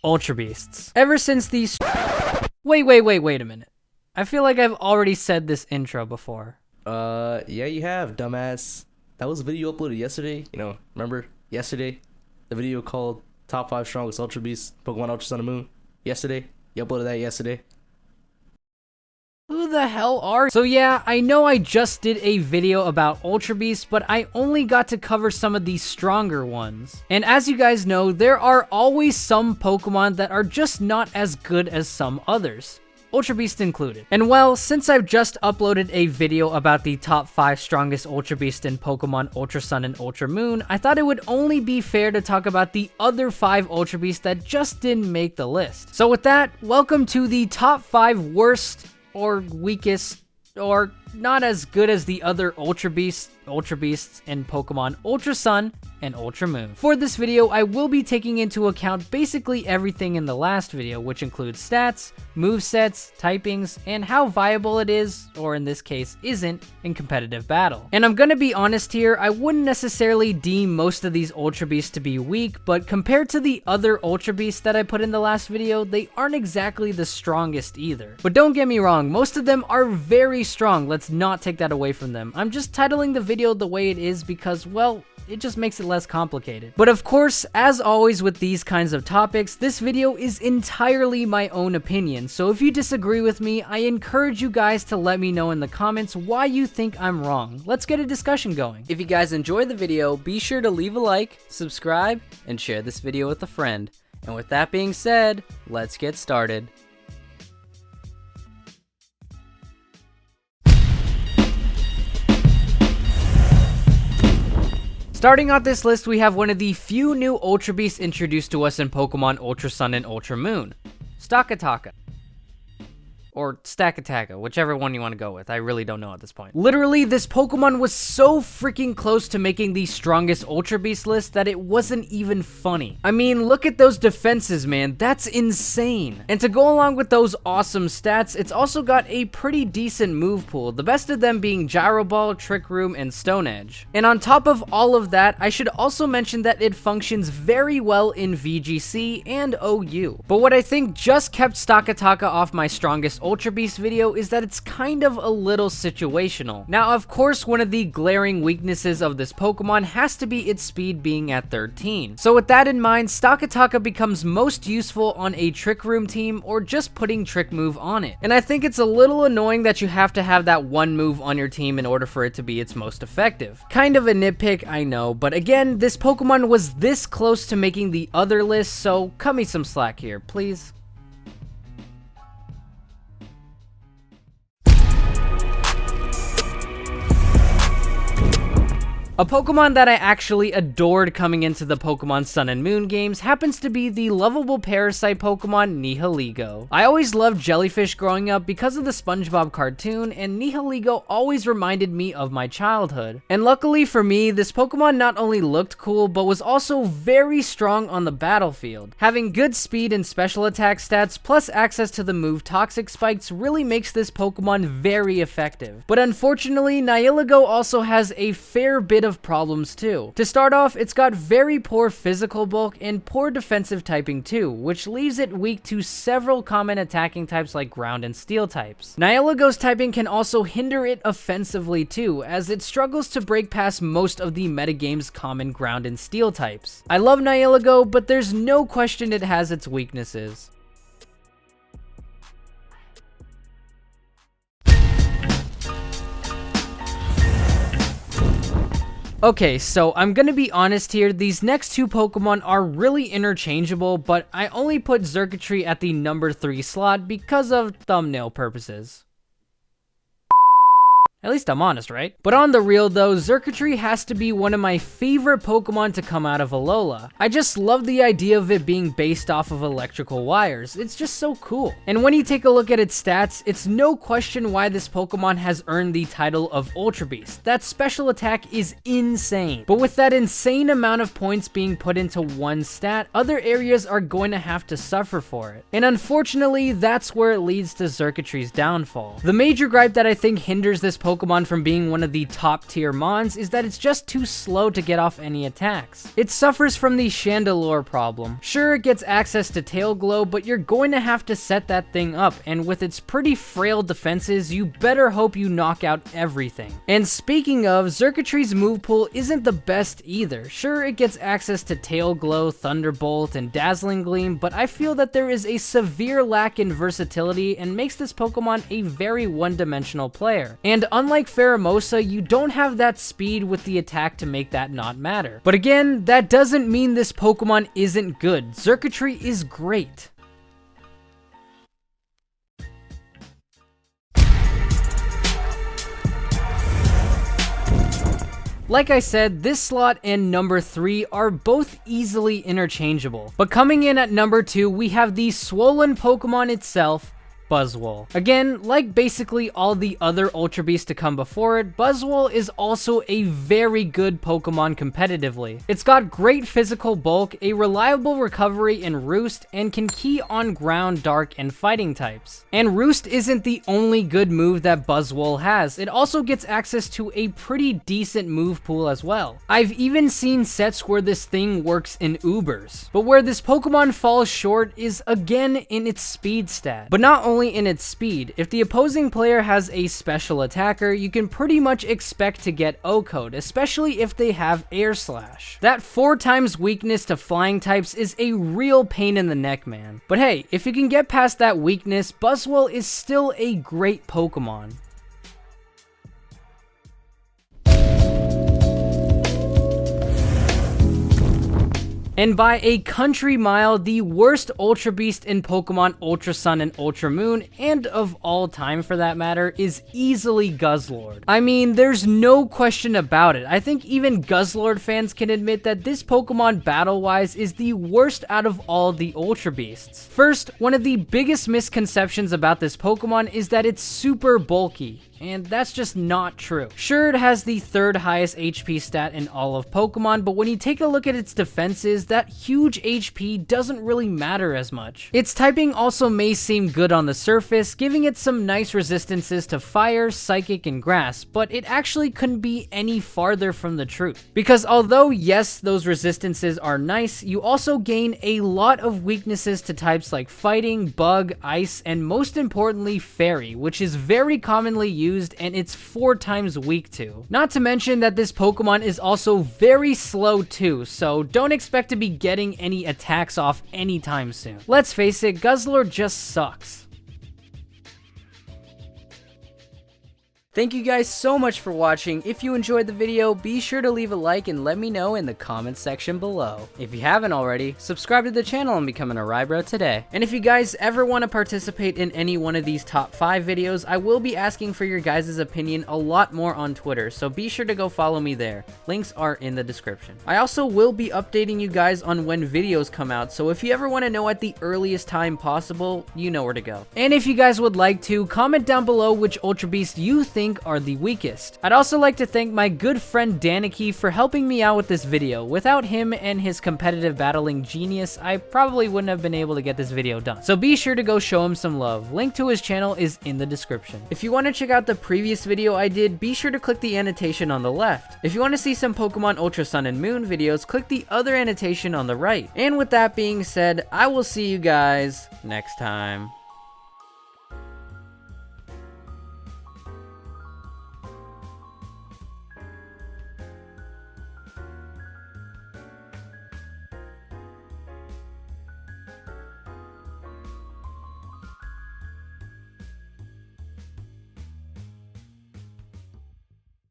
Ultra Beasts. Ever since these... Wait a minute. I feel like I've already said this intro before. Yeah, you have, dumbass. That was a video uploaded yesterday. You know, remember yesterday? The video called Top 5 Strongest Ultra Beasts, Pokemon Ultra Sun and Moon. Yesterday? You uploaded that yesterday. Who the hell are... So yeah, I know I just did a video about Ultra Beasts, but I only got to cover some of these stronger ones. And as you guys know, there are always some Pokemon that are just not as good as some others. Ultra Beast included. And well, since I've just uploaded a video about the top 5 strongest Ultra Beasts in Pokemon Ultra Sun and Ultra Moon, I thought it would only be fair to talk about the other 5 Ultra Beasts that just didn't make the list. So with that, welcome to the top 5 worst or weakest or not as good as the other Ultra Beasts in Pokemon Ultra Sun and Ultra Moon. For this video, I will be taking into account basically everything in the last video, which includes stats, movesets, typings, and how viable it is, or in this case, isn't, in competitive battle. And I'm gonna be honest here, I wouldn't necessarily deem most of these Ultra Beasts to be weak, but compared to the other Ultra Beasts that I put in the last video, they aren't exactly the strongest either. But don't get me wrong, most of them are very strong, let's not take that away from them. I'm just titling the video the way it is because, well, it just makes it less complicated. But of course, as always with these kinds of topics, this video is entirely my own opinion, so if you disagree with me, I encourage you guys to let me know in the comments why you think I'm wrong. Let's get a discussion going. If you guys enjoyed the video, be sure to leave a like, subscribe, and share this video with a friend. And with that being said, let's get started. Starting out this list, we have one of the few new Ultra Beasts introduced to us in Pokemon Ultra Sun and Ultra Moon, Ataka. Or Ataka, whichever one you want to go with. I really don't know at this point. Literally, this Pokemon was so freaking close to making the strongest Ultra Beast list that it wasn't even funny. I mean, look at those defenses, man. That's insane. And to go along with those awesome stats, it's also got a pretty decent move pool, the best of them being Gyro Ball, Trick Room, and Stone Edge. And on top of all of that, I should also mention that it functions very well in VGC and OU. But what I think just kept Ataka off my strongest Ultra Beast video is that it's kind of a little situational. Now, of course, one of the glaring weaknesses of this Pokemon has to be its speed being at 13. So with that in mind, Ataka becomes most useful on a Trick Room team or just putting Trick Move on it. And I think it's a little annoying that you have to have that one move on your team in order for it to be its most effective. Kind of a nitpick, I know, but again, this Pokemon was this close to making the other list, so cut me some slack here, please. A Pokemon that I actually adored coming into the Pokemon Sun and Moon games happens to be the lovable parasite Pokemon Nileego. I always loved jellyfish growing up because of the SpongeBob cartoon, and Nileego always reminded me of my childhood. And luckily for me, this Pokemon not only looked cool, but was also very strong on the battlefield. Having good speed and special attack stats, plus access to the move Toxic Spikes really makes this Pokemon very effective. But unfortunately, Nileego also has a fair bit of problems too. To start off, it's got very poor physical bulk and poor defensive typing too, which leaves it weak to several common attacking types like ground and steel types. Nileego's typing can also hinder it offensively too, as it struggles to break past most of the metagame's common ground and steel types. I love Nileego, but there's no question it has its weaknesses. Okay, so I'm gonna be honest here, these next two Pokemon are really interchangeable, but I only put Circuitry at the number 3 slot because of thumbnail purposes. At least I'm honest, right? But on the real though, Circuitry has to be one of my favorite Pokemon to come out of Alola. I just love the idea of it being based off of electrical wires. It's just so cool. And when you take a look at its stats, it's no question why this Pokemon has earned the title of Ultra Beast. That special attack is insane. But with that insane amount of points being put into one stat, other areas are going to have to suffer for it. And unfortunately, that's where it leads to Circuitry's downfall. The major gripe that I think hinders this Pokemon Pokemon from being one of the top tier mons is that it's just too slow to get off any attacks. It suffers from the Chandelure problem. Sure, it gets access to Tail Glow, but you're going to have to set that thing up, and with its pretty frail defenses, you better hope you knock out everything. And speaking of, Circuitry's move pool isn't the best either. Sure, it gets access to Tail Glow, Thunderbolt, and Dazzling Gleam, but I feel that there is a severe lack in versatility and makes this Pokemon a very one-dimensional player. And unlike Pheromosa, you don't have that speed with the attack to make that not matter. But again, that doesn't mean this Pokemon isn't good. Circuitry is great. Like I said, this slot and number 3 are both easily interchangeable. But coming in at number 2, we have the swollen Pokemon itself, Buzzwall. Again, like basically all the other Ultra Beasts to come before it, Buzzwall is also a very good Pokemon competitively. It's got great physical bulk, a reliable recovery in Roost, and can key on ground, dark, and fighting types. And Roost isn't the only good move that Buzzwall has, it also gets access to a pretty decent move pool as well. I've even seen sets where this thing works in Ubers. But where this Pokemon falls short is again in its speed stat. But not only in its speed, if the opposing player has a special attacker, you can pretty much expect to get O-code, especially if they have Air Slash. That 4 times weakness to flying types is a real pain in the neck, man. But hey, if you can get past that weakness, Buzzwall is still a great Pokemon. And by a country mile, the worst Ultra Beast in Pokemon Ultra Sun and Ultra Moon, and of all time for that matter, is easily Guzzlord. I mean, there's no question about it. I think even Guzzlord fans can admit that this Pokemon battle-wise is the worst out of all the Ultra Beasts. First, one of the biggest misconceptions about this Pokemon is that it's super bulky. And that's just not true. Sure, it has the 3rd highest HP stat in all of Pokemon, but when you take a look at its defenses, that huge HP doesn't really matter as much. Its typing also may seem good on the surface, giving it some nice resistances to Fire, Psychic, and Grass, but it actually couldn't be any farther from the truth. Because although yes, those resistances are nice, you also gain a lot of weaknesses to types like Fighting, Bug, Ice, and most importantly, Fairy, which is very commonly used and it's 4 times weak to. Not to mention that this Pokemon is also very slow too, so don't expect to be getting any attacks off anytime soon. Let's face it, Guzzler just sucks. Thank you guys so much for watching. If you enjoyed the video, be sure to leave a like and let me know in the comments section below. If you haven't already, subscribe to the channel and become an Eryizo today. And if you guys ever want to participate in any one of these top 5 videos, I will be asking for your guys' opinion a lot more on Twitter, so be sure to go follow me there. Links are in the description. I also will be updating you guys on when videos come out, so if you ever want to know at the earliest time possible, you know where to go. And if you guys would like to, comment down below which Ultra Beast you think are the weakest. I'd also like to thank my good friend Danekii for helping me out with this video. Without him and his competitive battling genius, I probably wouldn't have been able to get this video done. So be sure to go show him some love. Link to his channel is in the description. If you want to check out the previous video I did, be sure to click the annotation on the left. If you want to see some Pokemon Ultra Sun and Moon videos, click the other annotation on the right. And with that being said, I will see you guys next time.